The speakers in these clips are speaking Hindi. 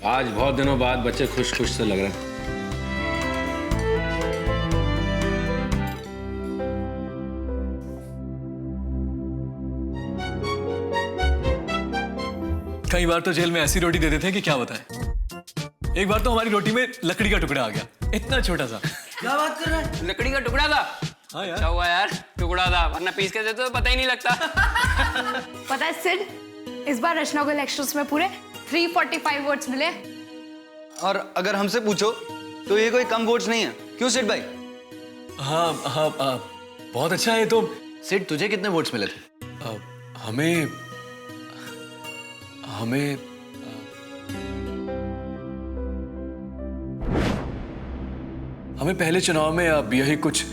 आज बहुत दिनों बाद बच्चे खुश खुश से लग रहे हैं। कई बार तो जेल में ऐसी रोटी दे देते हैं कि क्या बताएं। एक बार तो हमारी रोटी में लकड़ी का टुकड़ा आ गया, इतना छोटा सा। क्या बात कर रहा है? लकड़ी का टुकड़ा था? हाँ यार। अच्छा हुआ यार टुकड़ा था, वरना पीस के देते तो पता ही नहीं लगता। पता है सिड, इस बार रचना को इलेक्शंस में पूरे 345 वोट्स मिले। और अगर हमसे पूछो तो ये कोई कम वोट्स नहीं है, क्यों सिड भाई? हाँ हाँ बहुत अच्छा है। तो सिड तुझे कितने वोट्स मिले थे? हमें पहले चुनाव में अब यही कुछ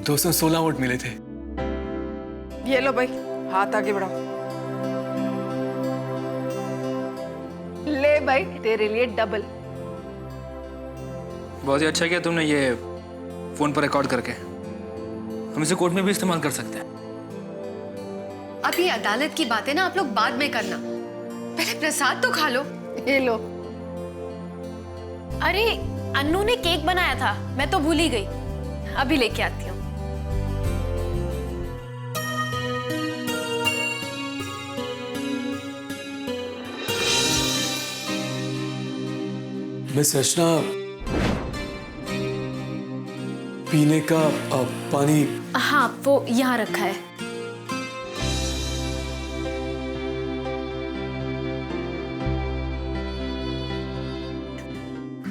216 वोट मिले थे। ये लो भाई, हाथ आगे बढ़ाओ। ले भाई तेरे लिए डबल। बहुत ही अच्छा किया तुमने ये फोन पर रिकॉर्ड करके। हम इसे कोर्ट में भी इस्तेमाल कर सकते हैं। अब ये अदालत की बातें ना आप लोग बाद में करना, पहले प्रसाद तो खा लो। ये लो। अरे अन्नू ने केक बनाया था, मैं तो भूल ही गई। अभी लेके आती हूँ। मिस रचना, पीने का पानी। हाँ वो यहाँ रखा है।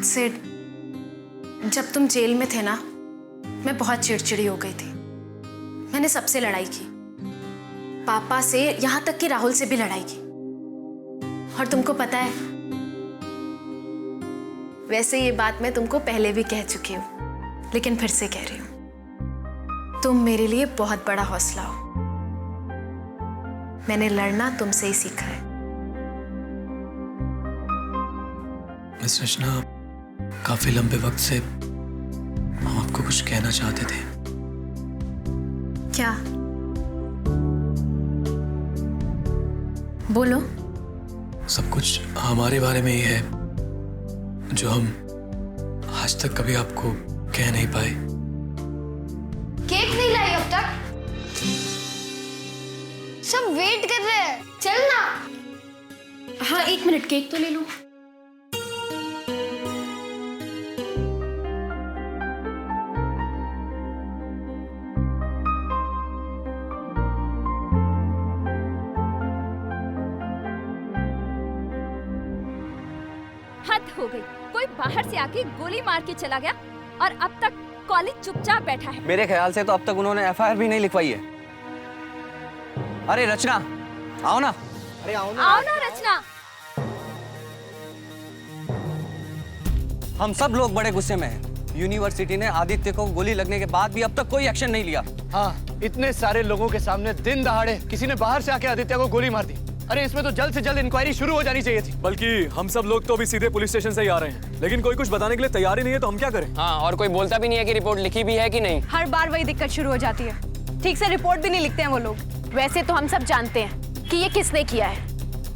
सिड, जब तुम जेल में थे ना, मैं बहुत चिड़चिड़ी हो गई थी। मैंने सबसे लड़ाई की, पापा से, यहाँ तक कि राहुल से भी लड़ाई की। और तुमको पता है, वैसे ये बात मैं तुमको पहले भी कह चुकी हूँ, लेकिन फिर से कह रही हूँ, तुम मेरे लिए बहुत बड़ा हौसला हो। मैंने लड़ना तुमसे ही सीखा है। मिस रचना, काफी लंबे वक्त से हम आपको कुछ कहना चाहते थे। क्या? बोलो। सब कुछ हमारे बारे में ही है, जो हम आज तक कभी आपको कह नहीं पाए। केक नहीं लाई अब तक? सब वेट कर रहे हैं, चल ना। हाँ 1 मिनट, केक तो ले लो। हद हो गई, कोई बाहर से आके गोली मार के चला गया और अब तक कॉलेज चुपचाप बैठा है। मेरे ख्याल से तो अब तक उन्होंने एफआईआर भी नहीं लिखवाई है। अरे रचना, आओ ना। अरे आओ ना रचना। हम सब लोग बड़े गुस्से में हैं। यूनिवर्सिटी ने आदित्य को गोली लगने के बाद भी अब तक कोई एक्शन नहीं लिया। हाँ, इतने सारे लोगों के सामने दिन दहाड़े किसी ने बाहर से आके आदित्य को गोली मार दी। अरे इसमें तो जल्द से जल्द इंक्वायरी शुरू हो जानी चाहिए थी। बल्कि हम सब लोग तो अभी सीधे पुलिस स्टेशन से ही आ रहे हैं, लेकिन कोई कुछ बताने के लिए तैयार ही नहीं है, तो हम क्या करें? हाँ, और कोई बोलता भी नहीं है कि रिपोर्ट लिखी भी है कि नहीं। हर बार वही दिक्कत शुरू हो जाती है, ठीक से रिपोर्ट भी नहीं लिखते हैं वो लोग। वैसे तो हम सब जानते हैं कि ये किसने किया है,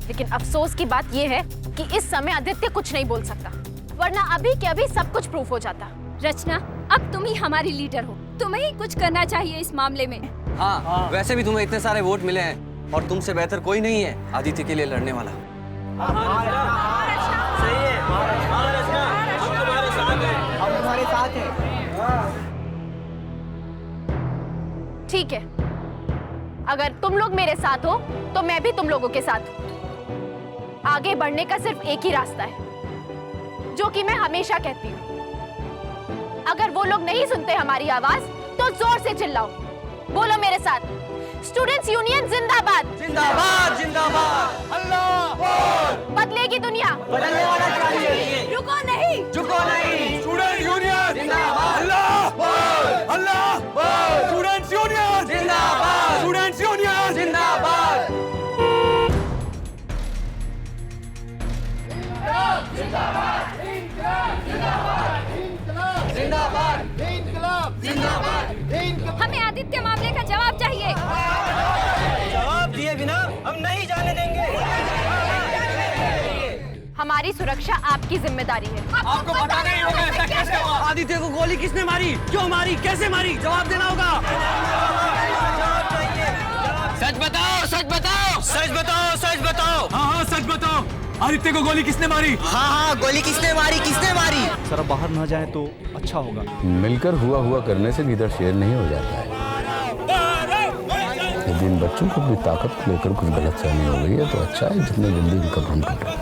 लेकिन अफसोस की बात ये है कि इस समय आदित्य कुछ नहीं बोल सकता, वरना अभी के अभी सब कुछ प्रूफ हो जाता। रचना, अब तुम ही हमारी लीडर हो, तुम्हें ही कुछ करना चाहिए इस मामले में। हाँ, वैसे भी तुम्हें इतने सारे वोट मिले हैं और तुमसे बेहतर कोई नहीं है आदित्य के लिए लड़ने वाला। ठीक है, अगर तुम लोग मेरे साथ हो तो मैं भी तुम लोगों के साथ हूं। आगे बढ़ने का सिर्फ एक ही रास्ता है, जो कि मैं हमेशा कहती हूँ। अगर वो लोग नहीं सुनते हमारी आवाज तो जोर से चिल्लाओ। बोलो मेरे साथ, स्टूडेंट्स यूनियन जिंदाबाद। जिंदाबाद जिंदाबाद। अल्लाह बदलेगी दुनिया, बदलने वाला चाहिए। रुको नहीं, झुको नहीं। स्टूडेंट यूनियन जिंदाबाद। अल्लाह अल्लाह। स्टूडेंट्स यूनियन जिंदाबाद। स्टूडेंट्स यूनियन जिंदाबाद। हमें आदित्य मामले का जवाब चाहिए। जवाब दिए बिना हम नहीं जाने देंगे। हमारी सुरक्षा आपकी जिम्मेदारी है। आपको पता नहीं होगा ऐसा कैसे हुआ? आदित्य को गोली किसने मारी, क्यों मारी, कैसे मारी, जवाब देना होगा। सच बताओ, सच बताओ, सच बताओ, सच बताओ। हाँ हाँ सच बताओ, आदित्य को गोली किसने मारी? हाँ, गोली किसने मारी, किसने मारी? सर बाहर न जाए तो अच्छा होगा। मिलकर हुआ हुआ करने से लीडर शेर नहीं हो जाता है। यदि इन बच्चों को अपनी ताकत को लेकर कुछ गलत फहमी हो गई है तो अच्छा है, जितने जल्दी इनका भ्रम टूटे।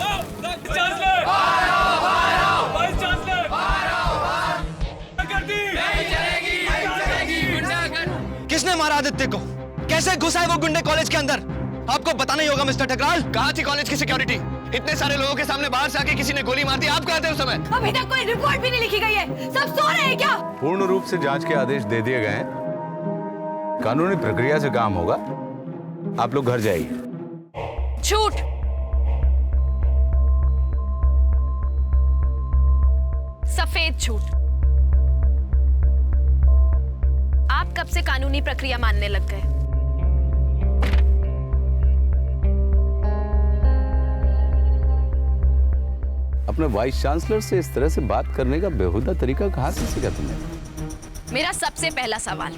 किसने मारा आदित्य को? कैसे घुसा है वो गुंडे कॉलेज के अंदर? आपको पता नहीं होगा मिस्टर ठकराल। कहाँ थी कॉलेज की सिक्योरिटी? इतने सारे लोगों के सामने बाहर से आके किसी ने गोली मार दी, आप कहाँ थे उस समय? अभी तक कोई रिपोर्ट भी नहीं लिखी गई है, सब सो रहे हैं क्या? पूर्ण रूप से जांच के आदेश दे दिए गए हैं। कानूनी प्रक्रिया से काम होगा। आप लोग घर जाइए। झूठ। सफेद झूठ। आप कब से कानूनी प्रक्रिया मानने लग गए? अपने वाइस चांसलर से इस तरह से बात करने का बेहुदा तरीका कहाँ से सीखा तुमने? मेरा सबसे पहला सवाल,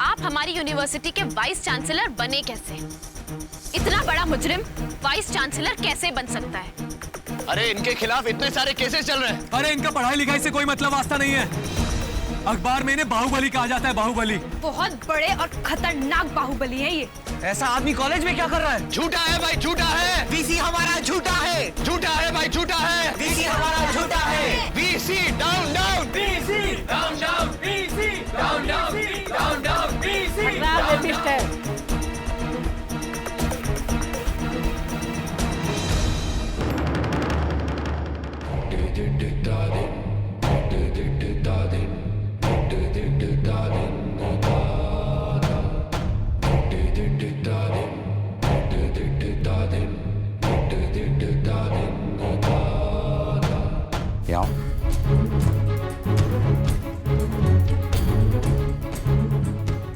आप हमारी यूनिवर्सिटी के वाइस चांसलर बने कैसे? इतना बड़ा मुजरिम वाइस चांसलर कैसे बन सकता है? अरे इनके खिलाफ इतने सारे केसेस चल रहे हैं। अरे इनका पढ़ाई लिखाई से कोई मतलब वास्ता नहीं है। अखबार में इन्हें बाहुबली कहा जाता है, बाहुबली। बहुत बड़े और खतरनाक बाहुबली है ये। ऐसा आदमी कॉलेज में क्या कर रहा है? झूठा है भाई, झूठा है। वीसी हमारा झूठा है। झूठा है भाई, झूठा है। वीसी हमारा झूठा है। VC down down, VC down down, VC down down, down down, VC.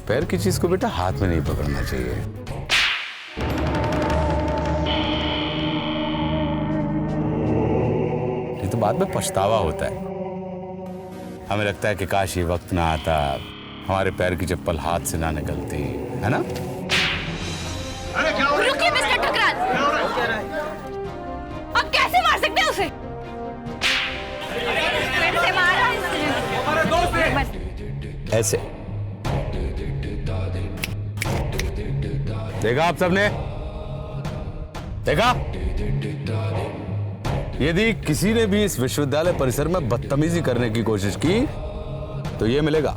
पैर की चीज को बेटा हाथ में नहीं पकड़ना चाहिए। ये तो बाद में पछतावा होता है। हमें लगता है कि काश ये वक्त ना आता, हमारे पैर की चप्पल हाथ से ना निकलती, है ना? रुकिए मिस्टर ठकराल, अब कैसे मार सकते हैं उसे? कैसे मारा? ऐसे देखा आप सबने? देखा? यदि किसी ने भी इस विश्वविद्यालय परिसर में बदतमीजी करने की कोशिश की तो ये मिलेगा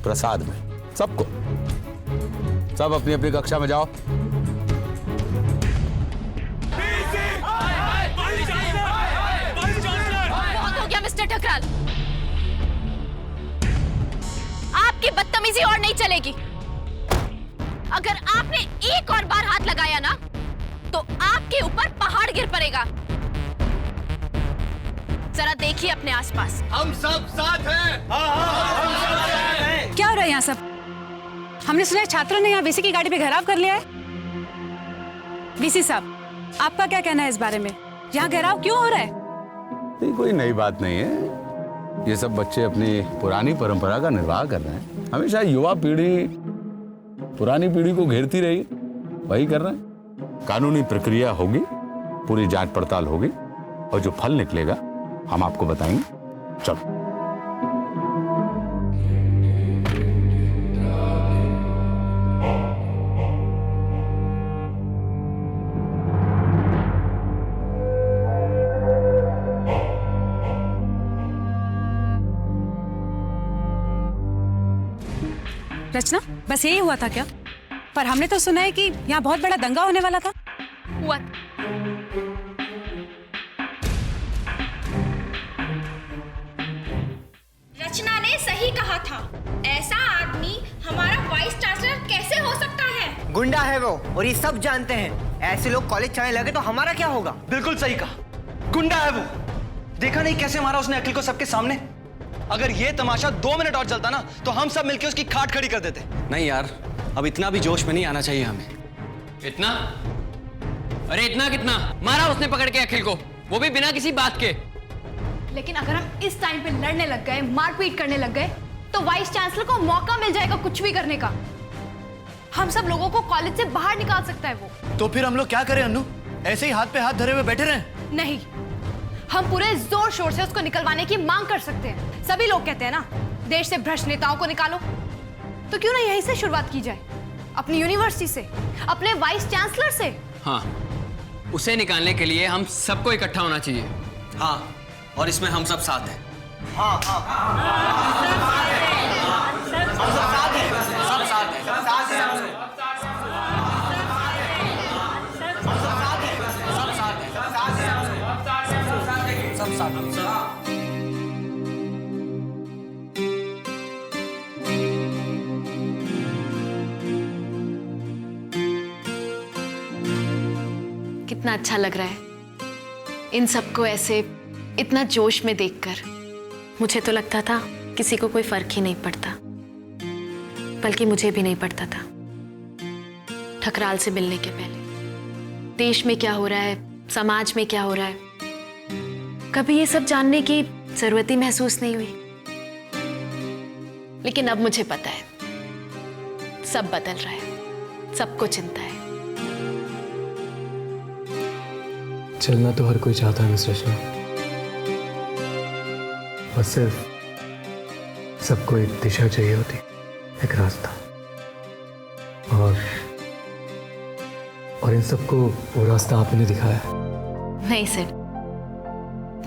प्रसाद में सबको। सब अपनी अपनी कक्षा में जाओ। बहुत हो गया मिस्टर ठकराल, आपकी बदतमीजी और नहीं चलेगी। अगर आपने एक और बार हाथ लगाया ना तो आपके ऊपर पहाड़ गिर पड़ेगा। जरा देखिए अपने आसपास। हम सब साथ हैं। क्या हो रहा है यहाँ सब? हमने सुना है छात्रों ने यहाँ वीसी की गाड़ी पे घेराव कर लिया है। वीसी साहब, आपका क्या कहना है इस बारे में? यहाँ घेराव क्यों हो रहा है? नहीं, कोई नई बात नहीं है। ये सब बच्चे अपनी पुरानी परंपरा का निर्वाह कर रहे हैं। हमेशा युवा पीढ़ी पुरानी पीढ़ी को घेरती रही, वही कर रहे हैं। कानूनी प्रक्रिया होगी, पूरी जांच पड़ताल होगी और जो फल निकलेगा हम आपको बताएंगे। चलो। रचना, बस यही हुआ था क्या? पर हमने तो सुना है कि यहाँ बहुत बड़ा दंगा होने वाला था। हुआ। रचना ने सही कहा था, ऐसा आदमी हमारा वाइस चांसलर कैसे हो सकता है? गुंडा है वो और ये सब जानते हैं। ऐसे लोग कॉलेज चाहे लगे तो हमारा क्या होगा? बिल्कुल सही कहा, गुंडा है वो। देखा नहीं कैसे मारा उसने अखिल को सबके सामने? अगर ये तमाशा 2 मिनट और चलता ना तो हम सब मिलकर उसकी खाट खड़ी कर देते। नहीं यार, अब इतना भी जोश में नहीं आना चाहिए हमें। इतना? अरे इतना कितना मारा उसने पकड़ के अखिल को, वो भी बिना किसी बात के। लेकिन अगर हम इस टाइम पे लड़ने लग गए, मारपीट करने लग गए, तो वाइस चांसलर को मौका मिल जाएगा कुछ भी करने का। हम सब लोगों को कॉलेज से बाहर निकाल सकता है वो। तो फिर हम लोग क्या करें अनु? ऐसे ही हाथ पे हाथ धरे हुए बैठे रहें? नहीं, हम पूरे जोर शोर से उसको निकलवाने की मांग कर सकते हैं। सभी लोग कहते हैं ना, देश से भ्रष्ट नेताओं को निकालो, तो क्यों ना यहीं से शुरुआत की जाए, अपनी यूनिवर्सिटी से, अपने वाइस चांसलर से। हाँ, उसे निकालने के लिए हम सबको इकट्ठा होना चाहिए। हाँ, और इसमें हम सब साथ हैं। कितना अच्छा लग रहा है इन सबको ऐसे इतना जोश में देखकर। मुझे तो लगता था किसी को कोई फर्क ही नहीं पड़ता, बल्कि मुझे भी नहीं पड़ता था। ठकराल से मिलने के पहले देश में क्या हो रहा है, समाज में क्या हो रहा है, कभी ये सब जानने की जरूरत ही महसूस नहीं हुई। लेकिन अब मुझे पता है सब बदल रहा है, सबको चिंता है। चलना तो हर कोई चाहता है मिस रचना, बस सिर्फ सबको एक दिशा चाहिए होती, एक रास्ता। और इन सबको वो रास्ता आपने दिखाया। नहीं सर,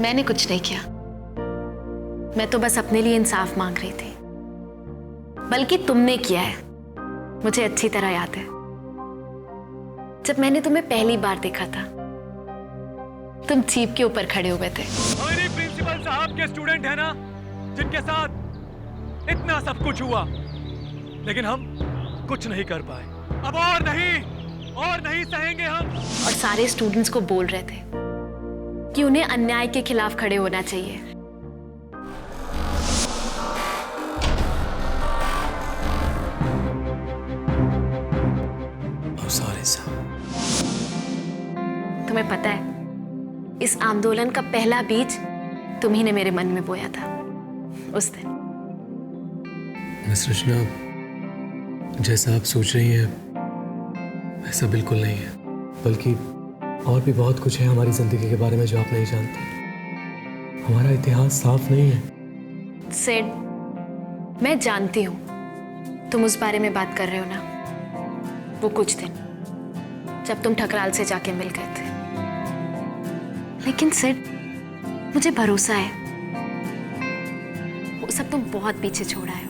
मैंने कुछ नहीं किया। मैं तो बस अपने लिए इंसाफ मांग रही थी, बल्कि तुमने किया है। मुझे अच्छी तरह याद है जब मैंने तुम्हें पहली बार देखा था, तुम जीप के ऊपर खड़े हुए थे। हमारी प्रिंसिपल साहब के स्टूडेंट है ना, जिनके साथ इतना सब कुछ हुआ, लेकिन हम कुछ नहीं कर पाए। अब और नहीं सहेंगे हम। और सारे स्टूडेंट्स को बोल रहे थे कि उन्हें अन्याय के खिलाफ खड़े होना चाहिए। Sorry sir. तुम्हें पता है, इस आंदोलन का पहला बीज तुम ही ने मेरे मन में बोया था उस दिन। मिस रचना, जैसा आप सोच रही हैं ऐसा बिल्कुल नहीं है, बल्कि और भी बहुत कुछ है हमारी जिंदगी के बारे में जो आप नहीं जानते। हमारा इतिहास साफ नहीं है। सेड, मैं जानती हूं तुम उस बारे में बात कर रहे हो ना, वो कुछ दिन जब तुम ठकराल से जाके मिल गए थे। लेकिन सिड, मुझे भरोसा है वो सब तुम बहुत पीछे छोड़ा है,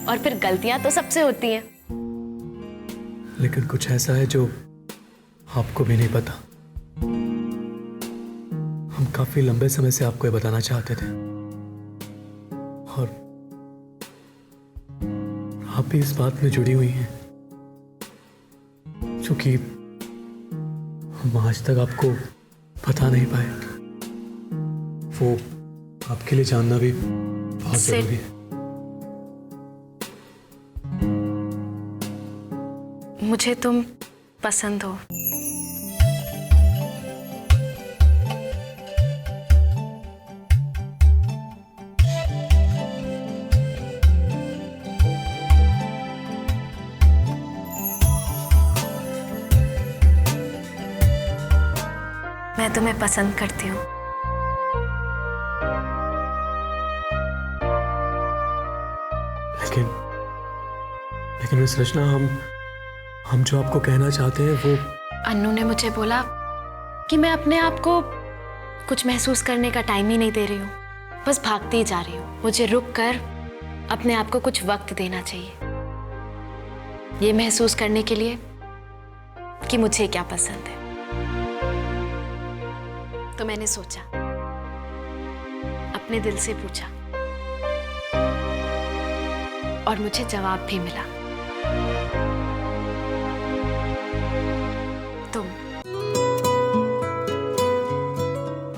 और फिर गलतियां तो सबसे होती हैं। लेकिन कुछ ऐसा है जो आपको भी नहीं पता। हम काफी लंबे समय से आपको ये बताना चाहते थे, और आप भी इस बात में जुड़ी हुई हैं, क्योंकि हम आज तक आपको बता नहीं पाए। वो आपके लिए जानना भी बहुत जरूरी है। मुझे तुम पसंद हो। मैं तुम्हें पसंद करती हूँ। लेकिन मिस रचना, हम जो आपको कहना चाहते हैं वो। अन्नू ने मुझे बोला कि मैं अपने आप को कुछ महसूस करने का टाइम ही नहीं दे रही हूँ, बस भागती ही जा रही हूँ। मुझे रुक कर अपने आप को कुछ वक्त देना चाहिए, ये महसूस करने के लिए कि मुझे क्या पसंद है। तो मैंने सोचा, अपने दिल से पूछा, और मुझे जवाब भी मिला।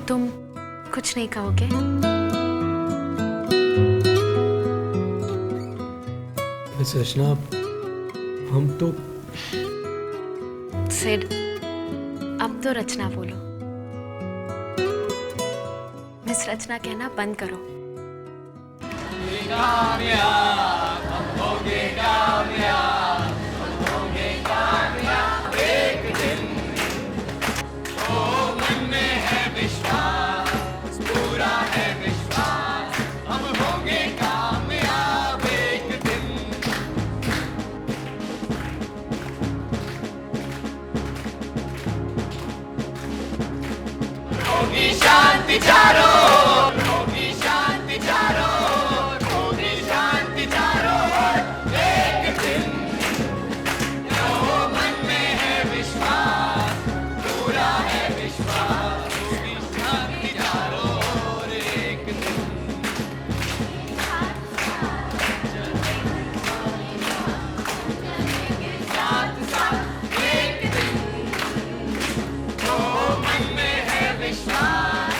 तुम कुछ नहीं कहोगे? मिस रचना, हम तो। सिड, अब तो रचना बोलो। मिस रचना कहना बंद करो। कामयाब हम होंगे, कामयाब हम होंगे, कामयाब एक दिन। ओ मन में है विश्वास, पूरा है विश्वास, हम होंगे कामयाब एक दिन। होगी शांति चारों ओर, होगी शांति चारों ओर, होगी शांति चारों ओर एक दिन। ओ मन में है विश्वास, पूरा है विश्वास, होगी शांति चारों ओर एक दिन। साथ साथ एक दिन। ओ मन में है विश्वास,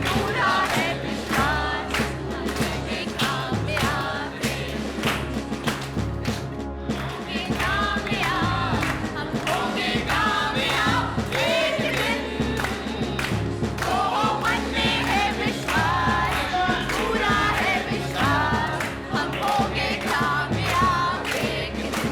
पूरा है विश्वास, हम होंगे कामयाब, होंगे कामयाब, हम होंगे कामयाब एक दिन। ओ मन में है विश्वास, पूरा है विश्वास, हम होंगे कामयाब एक दिन।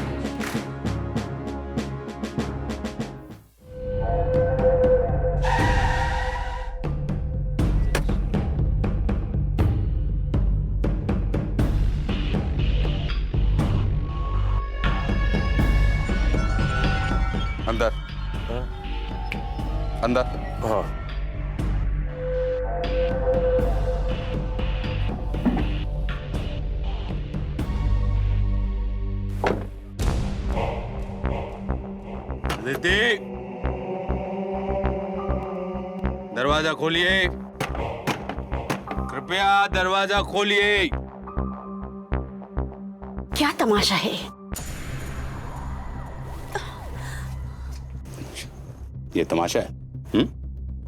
अंदर अंदर। हाँ। अदिति, दरवाजा खोलिए, कृपया दरवाजा खोलिए। क्या तमाशा है? ये तमाशा है।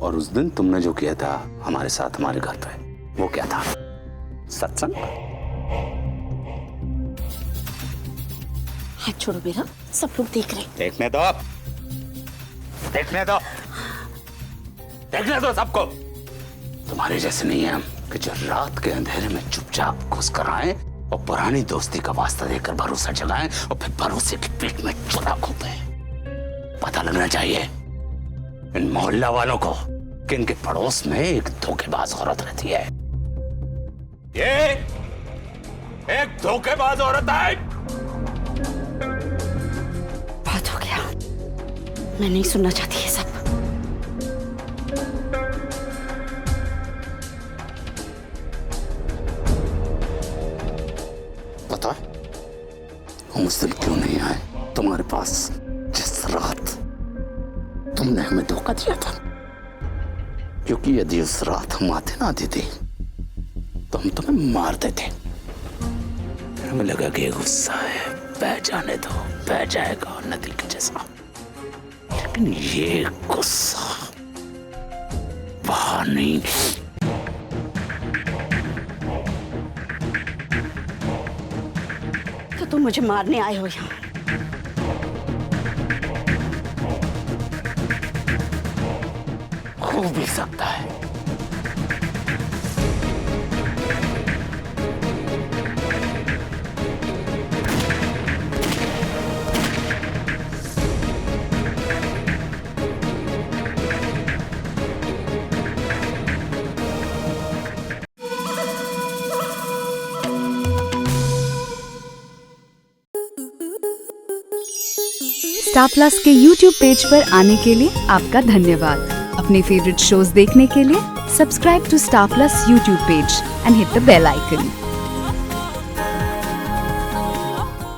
और उस दिन तुमने जो किया था हमारे साथ हमारे घर पे, वो क्या था? सत्संग? हाथ छोड़ो मेरा, सब लोग देख रहे। देखने दो, देखने दो, देखने दो सबको। तुम्हारे जैसे नहीं है हम कि जो रात के अंधेरे में चुपचाप घुस कर आए और पुरानी दोस्ती का वास्ता देकर भरोसा जगाएं और फिर भरोसे की पीठ में चुरा खोपे। पता लगना चाहिए इन मोहल्ला वालों को कि इनके पड़ोस में एक धोखेबाज औरत रहती है। ये एक धोखेबाज औरत है। बहुत हो गया, मैं नहीं सुनना चाहती ये सब। पता है हम उस दिन क्यों नहीं आए तुम्हारे पास जिस रात तुमने हमें धोखा दिया था? क्योंकि यदि उस रात हम आते ना आते थे तो हम तुम्हें मार देते। फिर हमें लगा कि गुस्सा है, बह जाने दो, बह जाएगा नदी के जैसा। लेकिन ये गुस्सा बहा नहीं। तो तुम मुझे मारने आए हो यहाँ? हो भी सकता है। स्टार प्लस के YouTube पेज पर आने के लिए आपका धन्यवाद। अपने फेवरेट शोज देखने के लिए subscribe to Star Plus YouTube page and hit the bell icon.